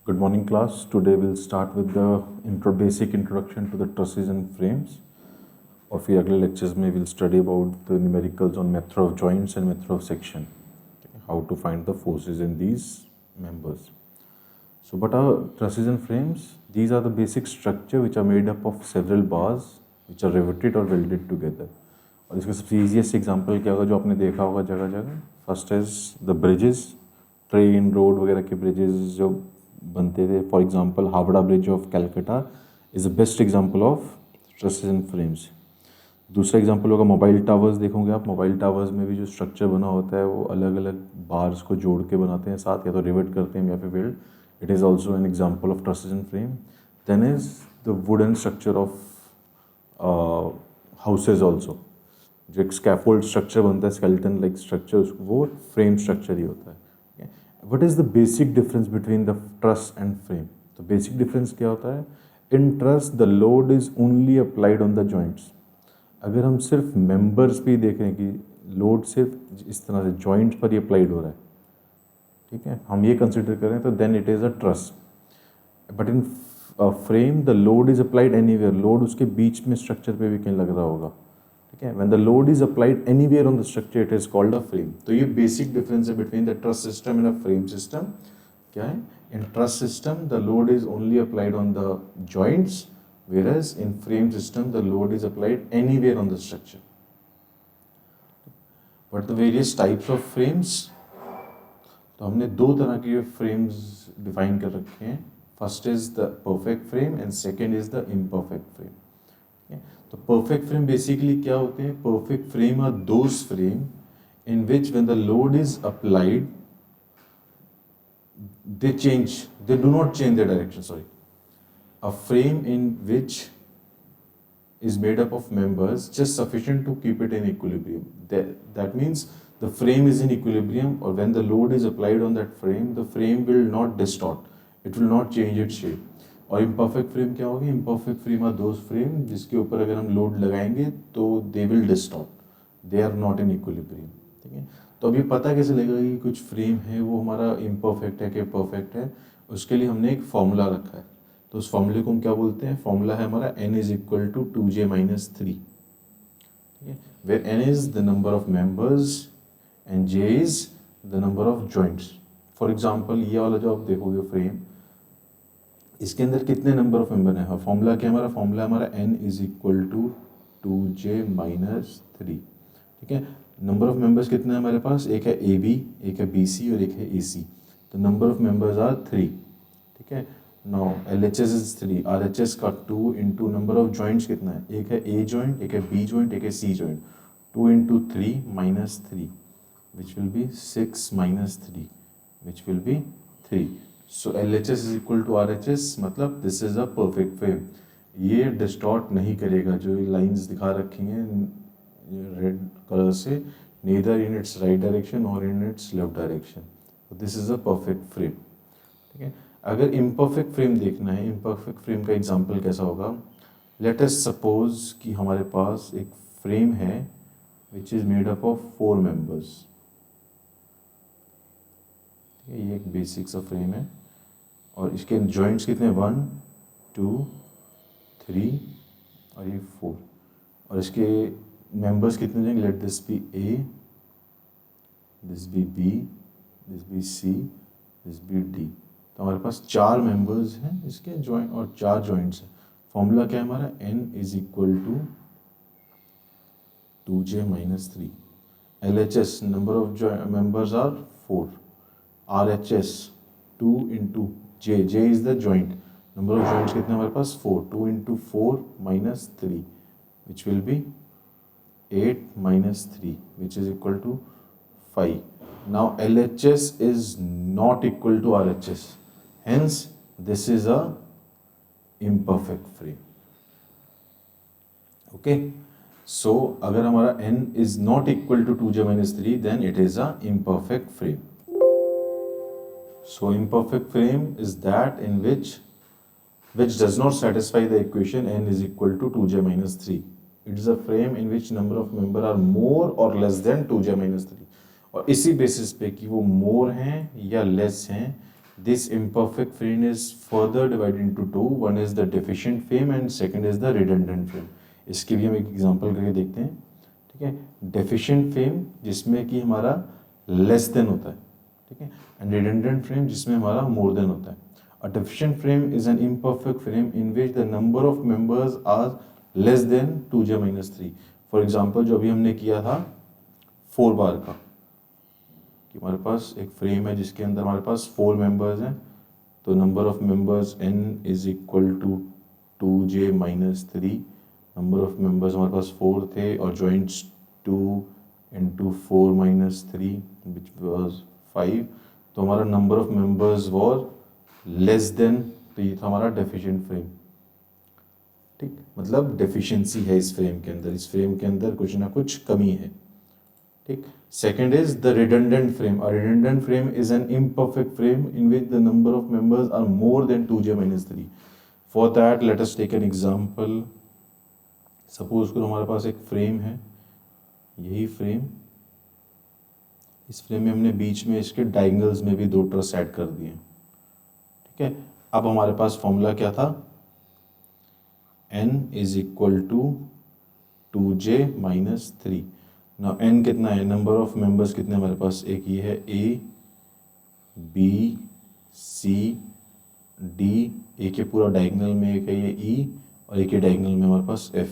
Good morning, class. Today we'll start with the basic introduction to the trusses and frames. और फिर अगले lectures में we'll study about the numericals on method of joints and method of section. How to find the forces in these members. So, what are trusses and frames? These are the basic structure which are made up of several bars which are riveted or welded together. और इसका सबसे easiest example क्या होगा जो आपने देखा होगा जगह जगह. First is the bridges, train road वगैरह के ब्रिजेस जो बनते थे. For example Howrah bridge of Calcutta is the best example of trusses and frames. दूसरा एग्जांपल होगा मोबाइल टावर्स. देखोगे आप मोबाइल टावर्स में भी जो स्ट्रक्चर बना होता है वो अलग अलग बार्स को जोड़ के बनाते हैं साथ, या तो रिवेट करते हैं या फिर weld. It is also an example of trusses and frame. Then is the wooden structure of houses also. जो एक स्कैफोल्ड स्ट्रक्चर बनता है, स्केलेटन लाइक स्ट्रक्चर, वो फ्रेम स्ट्रक्चर ही होता है. What is the basic difference between the truss and frame? तो basic difference क्या होता है? In truss the load is only applied on the joints. अगर हम सिर्फ members पे ही देख रहे हैं कि load सिर्फ इस तरह से joints पर ही applied हो रहा है, ठीक है, हम ये consider करें तो then it is a truss. But in frame the load is applied anywhere. load उसके बीच में structure पे भी कहीं लग रहा होगा, ठीक है. When the load is applied anywhere on the structure, it is called a frame. तो ये basic difference है between the truss system and a frame system. क्या है? In truss system, the load is only applied on the joints, whereas in frame system, the load is applied anywhere on the structure. But the various types of frames, तो हमने दो तरह के frames define कर रखे हैं. First is the perfect frame and second is the imperfect frame. तो perfect frame basically क्या होते हैं? Perfect frame are those frame in which when the load is applied they do not change their direction. Sorry, a frame in which is made up of members just sufficient to keep it in equilibrium. That means the frame is in equilibrium, or when the load is applied on that frame, the frame will not distort, it will not change its shape. और imperfect frame क्या होगी? Imperfect frame are those frame जिसके ऊपर अगर हम load लगाएंगे तो they will distort, they are not in equilibrium, ठीक है. तो अभी पता कैसे लगेगा कि कुछ फ्रेम है वो हमारा इम्परफेक्ट है कि परफेक्ट है? उसके लिए हमने एक फॉर्मूला रखा है. तो उस फॉर्मूले को हम क्या बोलते हैं? फॉर्मूला है हमारा n is equal to 2j - 3, ठीक है, where n is the number of members and j is the number of joints. For example ये वाला जो आप देखोगे फ्रेम, इसके अंदर कितने नंबर ऑफ मेंबर हैं? फॉर्मूला क्या हमारा? फॉर्मूला हमारा n is equal to 2j - 3, ठीक है. नंबर ऑफ मेंबर्स कितने हैं हमारे पास? एक है AB, एक है BC और एक है AC. तो नंबर ऑफ मेंबर्स आर 3, ठीक है. नाउ LHS इज 3, RHS का 2 इंटू नंबर ऑफ जॉइंट्स कितना है? एक है A जॉइंट, एक है B जॉइंट, एक है C joint. 2 into 3 - 3 which will be 6 - 3 which will be 3. So LHS is equal to RHS, मतलब this is a perfect frame. ये डिस्टॉर्ट नहीं करेगा. जो लाइंस दिखा रखी हैं रेड कलर से, neither in its right direction और in its left direction. This is a perfect frame, ठीक है. अगर इम्परफेक्ट फ्रेम देखना है, इम्परफेक्ट फ्रेम का एग्जांपल कैसा होगा? लेट अस सपोज कि हमारे पास एक फ्रेम है which is made up of 4 members. ये एक बेसिक सा फ्रेम है और इसके जॉइंट्स कितने? 1 2 3 और ये 4. और इसके मेंबर्स कितने जाएंगे? Let this be A, this be B, this be C, this be D. तो हमारे पास 4 मेंबर्स हैं इसके जॉइंट और 4 जॉइंट्स हैं. फॉर्मूला क्या है हमारा? n is equal to 2j - 3. LHS number of members are 4. RHS 2 into J is the joint. Number of joints कितने हमारे पास? 4. 2 into 4 - 3 which will be 8 - 3 which is equal to 5. Now LHS is not equal to RHS, hence this is a imperfect frame. Okay, so अगर हमारा n is not equal to 2j - 3 then it is a imperfect frame. So imperfect frame is that in which does not satisfy the equation n is equal to 2j - 3. It is a frame in which number of member are more or less than 2j - 3. और इसी basis पे कि वो more हैं या less हैं, This imperfect frame is further divided into two. One is the deficient frame and second is the redundant frame. इसके भी हम एक एग्जांपल करके देखते हैं, ठीक है. डेफिशिएंट फ्रेम जिसमें कि हमारा लेस देन होता है, ठीक है, एंड रिडंडेंट फ्रेम जिसमें हमारा मोर देन होता है. A deficient frame is an imperfect frame in which the number of members are less than 2j-3. For example जो अभी हमने किया था 4 बार का, कि हमारे पास एक फ्रेम है जिसके अंदर हमारे पास 4 मेंबर्स हैं, तो number of members n is equal to 2j-3. Number of members हमारे पास 4 थे और जॉइंट्स 2 इंटू 4-3 विच वॉज 5. तो हमारा number of members war less than, तो ये था हमारा डेफिशिएंट फ्रेम. ठीक, मतलब डेफिशिएंसी है इस फ्रेम के अंदर, इस फ्रेम के अंदर कुछ ना कुछ कमी है. ठीक. Second is the redundant frame. A redundant frame is an imperfect frame in which the number of members are more than 2j-3. For that, let us take an example. Suppose करो हमारे पास एक फ्रेम है, यही frame, इस frame में हमने बीच में इसके डायगोनल्स में भी 2 ट्रस ऐड कर दिए. ठीक है. अब हमारे पास फॉर्मूला क्या था, n is equal to 2j-3. ना n कितना है, नंबर ऑफ मेंबर्स कितने हमारे पास, एक ये है a b c d, एक है पूरा डायगोनल में, एक है ये e और एक है डायगोनल में हमारे पास f.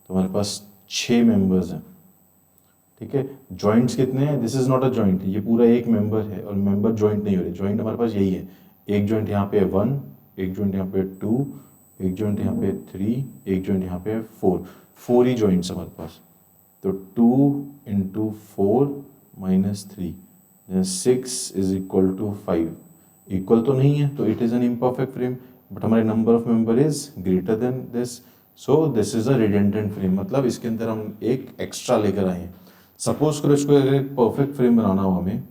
तो हमारे पास 6 मेंबर्स हैं. ठीक है. जॉइंट्स कितने हैं, this is not a joint, ये पूरा एक मेंबर है और मेंबर जॉइंट नहीं हो रहे. जॉइंट हमारे पास यही है, एक जॉइंट यहाँ पे 1, एक जॉइंट यहाँ पे 2, एक जॉइंट यहाँ पे 3, एक जॉइंट यहाँ पे 4 ही जॉइंट्स हमारे पास. तो 2 into 4-3, 6 is equal to 5. Equal तो नहीं है, तो it is an imperfect frame, but हमारे number of member is greater than this, so this is a redundant frame. मतलब इसके अंदर हम एक एक्स्ट्रा लेकर आए हैं. सपोज करो इसको अगर एक परफेक्ट फ्रेम बनाना हो हमें,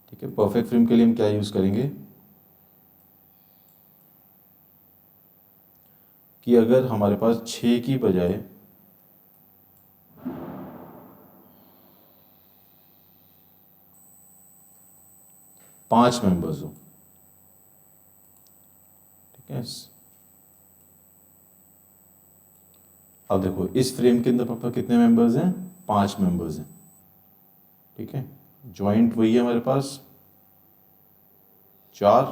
ठीक है, परफेक्ट फ्रेम के लिए हम क्या यूज करेंगे कि अगर हमारे पास 6 की बजाय 5 मेंबर्स हो. ठीक है. अब देखो इस फ्रेम के अंदर पापा कितने मेंबर्स हैं, 5 मेंबर्स हैं. ठीक है. जॉइंट वही है हमारे पास 4,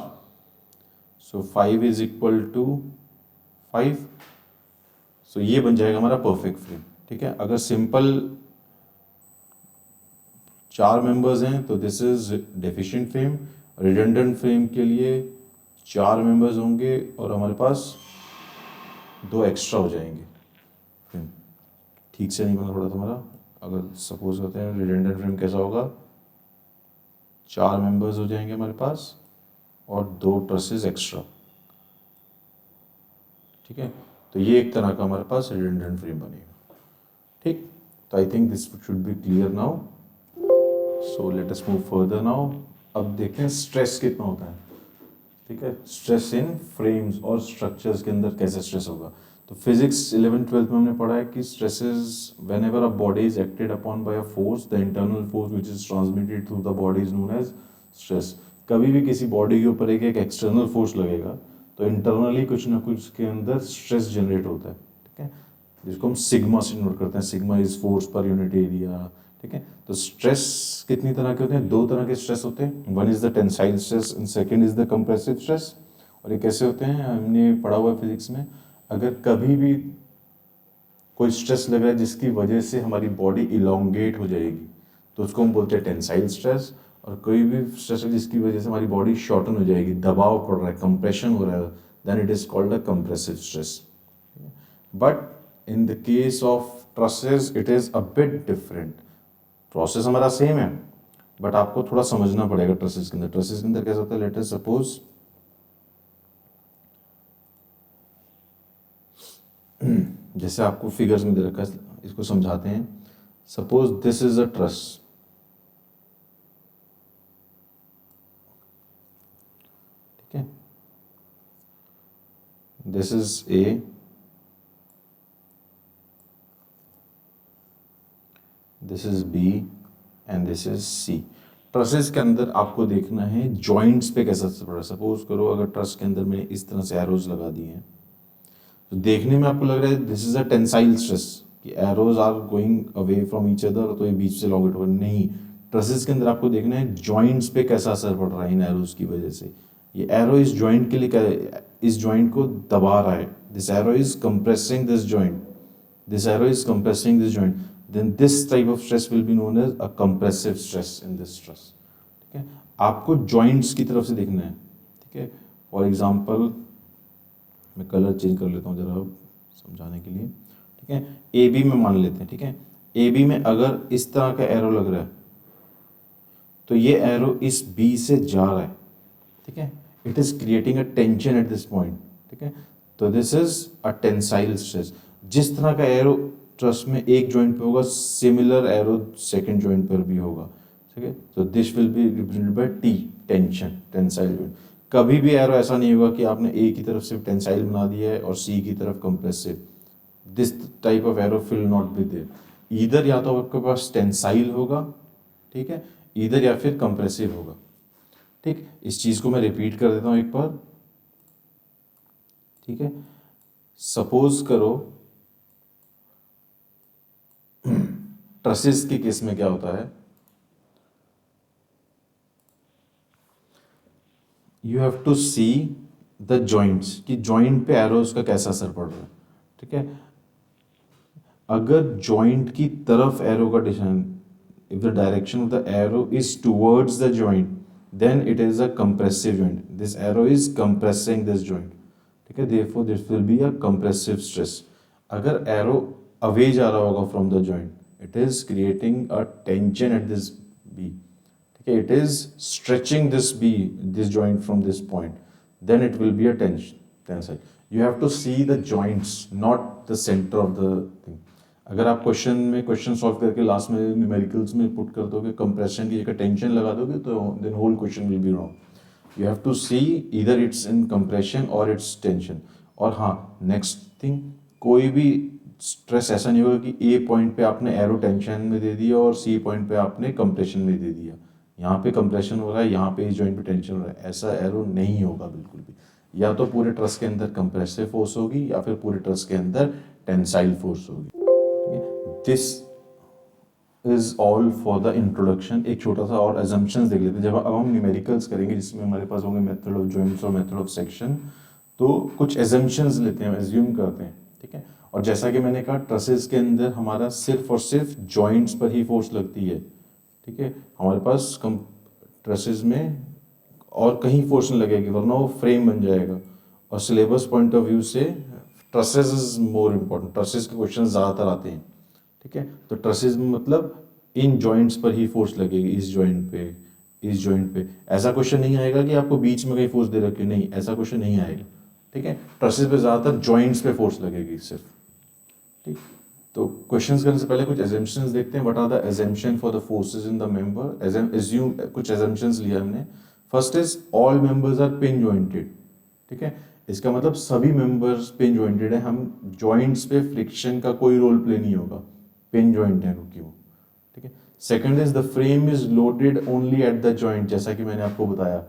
सो 5 इज इक्वल टू 5. सो ये बन जाएगा हमारा परफेक्ट फ्रेम. ठीक है. अगर सिंपल 4 मेंबर्स हैं तो this is deficient frame. Redundant frame के लिए 4 मेंबर्स होंगे और हमारे पास 2 एक्स्ट्रा हो जाएंगे. ठीक से नहीं बना थोड़ा तुम्हारा. अगर सपोज करते हैं रिडंडेंट फ्रेम कैसा होगा, 4 मेंबर्स हो जाएंगे हमारे पास और 2 ट्रसेस एक्स्ट्रा. ठीक है. तो ये एक तरह का हमारे पास रिडंडेंट फ्रेम बनेगा. ठीक. तो I think this should be clear now. So let us move further now. अब देखते हैं स्ट्रेस कितना होता है. ठीक है. स्ट्रेस इन फ्रेम्स और स्ट्रक्चर्स के अंदर कैसे स्ट्रेस होगा. तो फिजिक्स 11th-12th में हमने पढ़ा है कि stresses whenever a body is acted upon by a force, the internal force which is transmitted through the body is known as stress. कभी भी किसी बॉडी के ऊपर एक एक्सटर्नल फोर्स लगेगा तो इंटरनली कुछ ना कुछ के अंदर स्ट्रेस जनरेट होता है. ठीक है. जिसको हम सिग्मा से नोट करते हैं. Sigma is force per unit area. ठीक है. तो स्ट्रेस कितनी तरह के होते हैं, 2 तरह के स्ट्रेस होते हैं. One is the tensile stress and second is the compressive stress. और ये कैसे होते हैं हमने पढ़ा हुआ है फिजिक्स में. अगर कभी भी कोई स्ट्रेस लग रहा है जिसकी वजह से हमारी बॉडी इलोंगेट हो जाएगी तो उसको हम बोलते हैं टेंसाइल स्ट्रेस. और कोई भी स्ट्रेस है जिसकी वजह से हमारी बॉडी शॉर्टन हो जाएगी, दबाव पड़ रहा है, कंप्रेशन हो रहा है, then it is called a compressive stress. But in the case of trusses it is a bit different. Process हमारा सेम है बट आपको थोड़ा समझना पड़ेगा. ट्रसेस के अंदर कैसा होता है, लेट अस सपोज जैसे आपको फिगर्स में दे रखा है, इसको समझाते हैं. Suppose this is a truss. ठीक है. This is A, this is B and this is C. Trusses के अंदर आपको देखना है जॉइंट्स पे कैसा असर पड़ रहा है। सपोज करो अगर ट्रस के अंदर मैंने इस तरह से एरोज लगा दिए हैं, तो देखने में आपको लग रहा है this is a tensile stress, कि arrows are going away from each other, तो ये बीच से लॉन्ग होगा। नहीं, ट्रसेस के अंदर आपको देखना है जॉइंट्स पे कैसा असर पड़ रहा है इन एरोज की वजह से। ये एरो इस जॉइंट के लिए इस जॉइंट को दबा रहा है, this arrow is compressing this joint, this arrow is compressing this joint, then this type of stress will be known as a compressive stress in this stress। ठीक है, आपको joints की तरफ से देखना है। ठीक है, फॉर एग्जांपल मैं कलर चेंज कर लेता हूँ जरा समझाने के लिए। ठीक है, ए बी में मान लेते हैं। ठीक है, ए बी में अगर इस तरह का एरो लग रहा है तो ये एरो इस बी से जा रहा है। ठीक है, it is creating a tension at this point. ठीक है, तो this is a tensile stress. जिस तरह का एरो ट्रस में एक जॉइंट पे होगा, सिमिलर एरो सेकंड जॉइंट पर भी होगा। ठीक है, तो this will be represented by T, tension, tensile joint. कभी भी एरो ऐसा नहीं होगा कि आपने ए की तरफ सिर्फ टेंसाइल बना दिया है और सी की तरफ compressive. This type of arrow will not be there. Either या तो आपके पास टेंसाइल होगा, ठीक है, ईदर या फिर कंप्रेसिव होगा। ठीक, इस चीज को मैं रिपीट कर देता हूं एक बार। ठीक है, सपोज करो ट्रसेस के केस में क्या होता है, you have to see the joints, कि जॉइंट पे एरोज का कैसा असर पड़ रहा है। ठीक है, अगर जॉइंट की तरफ एरो का direction, if the direction of the arrow is towards the joint, then it is a compressive joint, this arrow is compressing this joint. ठीक है, therefore this will be a compressive stress. अगर arrow away जा रहा होगा from the joint, it is creating a tension at this B. Okay, it is stretching this B, this joint from this point, then it will be a tensile। You have to see the joints, not the center of the thing। अगर आप question में question solve करके last में numericals में put कर दोगे compression की जगह टेंशन लगा दोगे, तो then whole question will be wrong. You have to see either it's in compression और इट्स टेंशन। और हाँ, नेक्स्ट थिंग, कोई भी स्ट्रेस ऐसा नहीं होगा कि ए पॉइंट पे आपने एरो टेंशन में दे दिया और सी पॉइंट पे आपने कंप्रेशन में दे दिया, यहाँ पे कंप्रेशन हो रहा है, यहाँ पे इस जॉइंट पे टेंशन हो रहा है, ऐसा एरो नहीं होगा बिल्कुल भी। या तो पूरे ट्रस के अंदर कंप्रेसिव फोर्स होगी या फिर पूरे ट्रस के अंदर टेंसाइल फोर्स होगी। This is all for the introduction. एक छोटा सा और assumptions देख लेते हैं। जब अब हम न्यूमेरिकल्स करेंगे जिसमें हमारे पास होंगे मेथड ऑफ जॉइंट्स और मेथड ऑफ सेक्शन, तो कुछ assumptions लेते हैं, एज्यूम करते हैं। ठीक है, और जैसा कि मैंने कहा ट्रसेस के अंदर हमारा सिर्फ और सिर्फ जॉइंट्स पर ही फोर्स लगती है। ठीक है, हमारे पास ट्रसेस में और कहीं फोर्स नहीं लगेगी, वरना वो फ्रेम बन जाएगा। और सिलेबस पॉइंट ऑफ व्यू से trusses is more important, trusses के क्वेश्चन ज़्यादातर आते हैं। ठीक है, तो ट्रसेस में मतलब इन जॉइंट्स पर ही फोर्स लगेगी, इस जॉइंट पे, इस जॉइंट पे। ऐसा क्वेश्चन नहीं आएगा कि आपको बीच में कहीं फोर्स दे रखी, नहीं, ऐसा क्वेश्चन नहीं आएगा। ठीक है, ट्रसेस पे ज़्यादातर जॉइंट्स पे फोर्स लगेगी सिर्फ। ठीक, तो क्वेश्चंस करने से पहले कुछ assumptions देखते हैं। What are the assumption for the forces in the member. Assume कुछ assumptions लिया हमने। First is all members are pin jointed. ठीक है, इसका मतलब सभी मेंबर्स पिन जॉइंटेड है, हम जॉइंट्स पे फ्रिक्शन का कोई रोल प्ले नहीं होगा, पिन जॉइंट है क्योंकि वो। ठीक है, second is the frame is loaded only at the joint. जैसा कि मैंने आपको बताया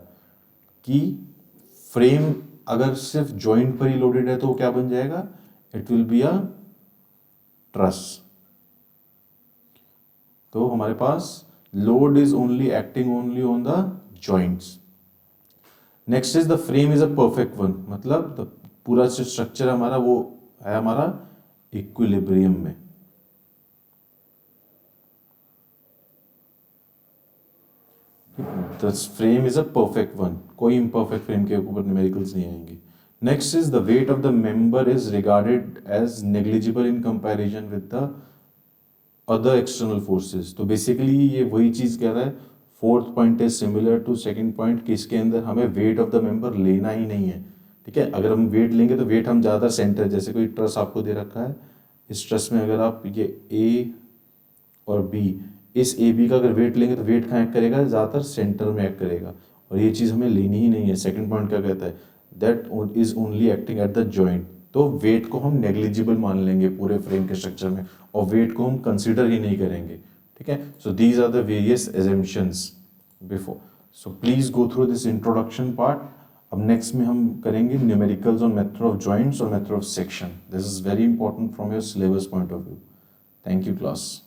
कि फ्रेम अगर सिर्फ जॉइंट पर ही लोडेड है तो वो क्या बन जाएगा, it will be a truss. तो हमारे पास load is only acting only on the joints. Next is the frame is a perfect one, मतलब पूरा स्ट्रक्चर हमारा वो है हमारा इक्विलिब्रियम में। The frame is a perfect one, कोई इम्परफेक्ट फ्रेम के ऊपर न्यूमेरिकल्स नहीं आएंगे। Next is the weight of the member is regarded as negligible in comparison with the other external forces. तो बेसिकली ये वही चीज कह रहा है। Fourth point is similar to second point, कि इसके अंदर हमें वेट ऑफ द मेंबर लेना ही नहीं है। ठीक है, अगर हम वेट लेंगे तो वेट हम ज़्यादा सेंटर, जैसे कोई ट्रस आपको दे रखा है, इस ट्रस में अगर आप ये ए और बी, इस ए बी का अगर वेट लेंगे तो वेट कहाँ एक्ट करेगा, ज़्यादातर सेंटर में एक्ट करेगा, और ये चीज़ हमें लेनी ही नहीं है। सेकंड पॉइंट क्या कहता है, that is only acting at the joint. तो वेट को हम नेग्लिजिबल मान लेंगे पूरे फ्रेम के स्ट्रक्चर में, और वेट को हम कंसिडर ही नहीं करेंगे। ठीक है, so these are the various assumptions before. So please go through this introduction part. अब next में हम करेंगे numericals on method of joints और method of section. This is very important from your syllabus point of view. Thank you class.